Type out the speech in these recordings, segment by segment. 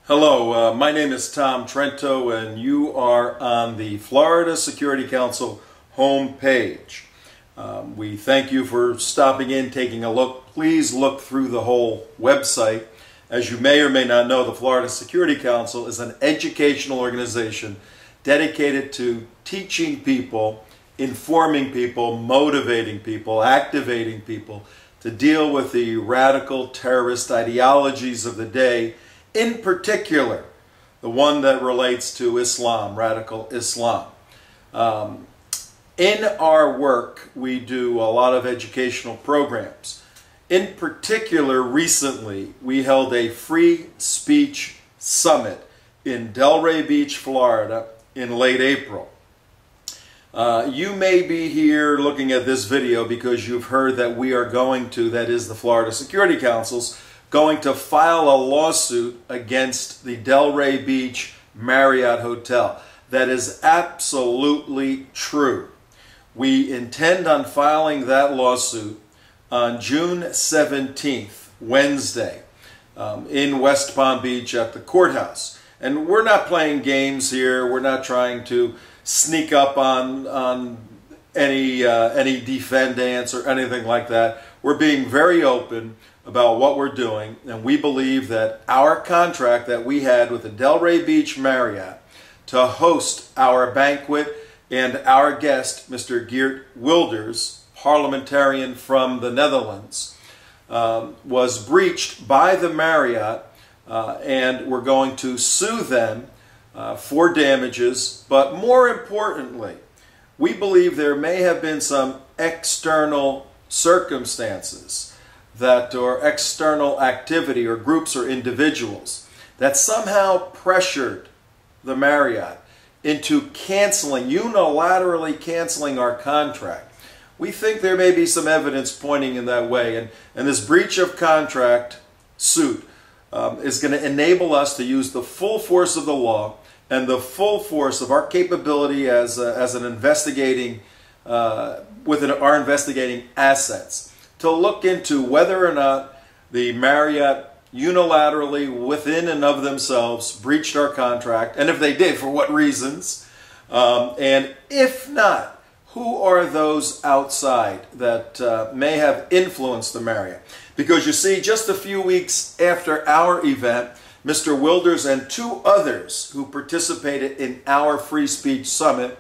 Hello, my name is Tom Trento and you are on the Florida Security Council homepage. We thank you for stopping in, taking a look. Please look through the whole website. As you may or may not know, the Florida Security Council is an educational organization dedicated to teaching people, informing people, motivating people, activating people to deal with the radical terrorist ideologies of the day, in particular, the one that relates to Islam, radical Islam. In our work, we do a lot of educational programs. In particular, recently, we held a free speech summit in Delray Beach, Florida, in late April. You may be here looking at this video because you've heard that we are going to, that is the Florida Security Council's, going to file a lawsuit against the Delray Beach Marriott Hotel. That is absolutely true. We intend on filing that lawsuit on June 17th, Wednesday, in West Palm Beach at the courthouse. And we're not playing games here. We're not trying to sneak up on any defendants or anything like that. We're being very open about what we're doing, and we believe that our contract that we had with the Delray Beach Marriott to host our banquet and our guest, Mr. Geert Wilders, parliamentarian from the Netherlands, was breached by the Marriott, and we're going to sue them for damages. But more importantly, we believe there may have been some external circumstances that, or external activity, or groups or individuals that somehow pressured the Marriott into unilaterally canceling our contract. We think there may be some evidence pointing in that way, and this breach of contract suit is going to enable us to use the full force of the law and the full force of our capability as an investigating, with our investigating assets, to look into whether or not the Marriott unilaterally, within and of themselves, breached our contract, and if they did, for what reasons, and if not, who are those outside that may have influenced the Marriott. Because you see, just a few weeks after our event, Mr. Wilders and two others who participated in our free speech summit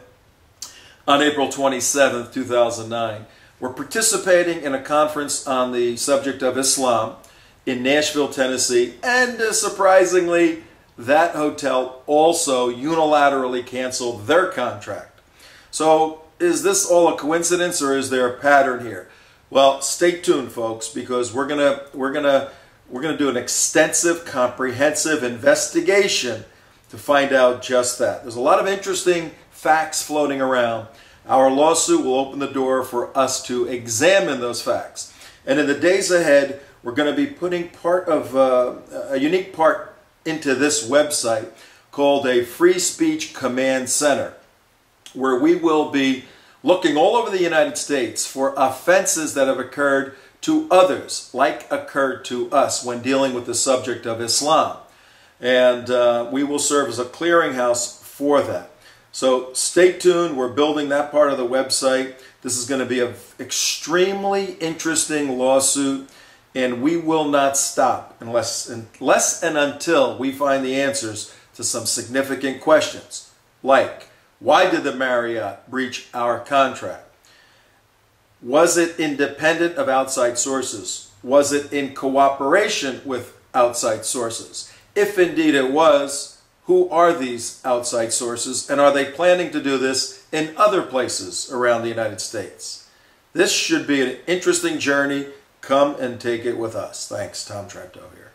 on April 27th, 2009, were participating in a conference on the subject of Islam in Nashville, Tennessee, and surprisingly, that hotel also unilaterally canceled their contract. So is this all a coincidence, or is there a pattern here? Well, stay tuned, folks, because we're gonna do an extensive, comprehensive investigation to find out just that. There's a lot of interesting facts floating around. Our lawsuit will open the door for us to examine those facts. And in the days ahead, we're going to be putting part of a unique part into this website called a Free Speech Command Center, where we will be looking all over the United States for offenses that have occurred to others, like occurred to us when dealing with the subject of Islam. And we will serve as a clearinghouse for that. So stay tuned. We're building that part of the website. This is going to be an extremely interesting lawsuit, and we will not stop unless and until we find the answers to some significant questions, like, why did the Marriott breach our contract? Was it independent of outside sources? Was it in cooperation with outside sources? If indeed it was, who are these outside sources, and are they planning to do this in other places around the United States? This should be an interesting journey. Come and take it with us. Thanks, Tom Trento here.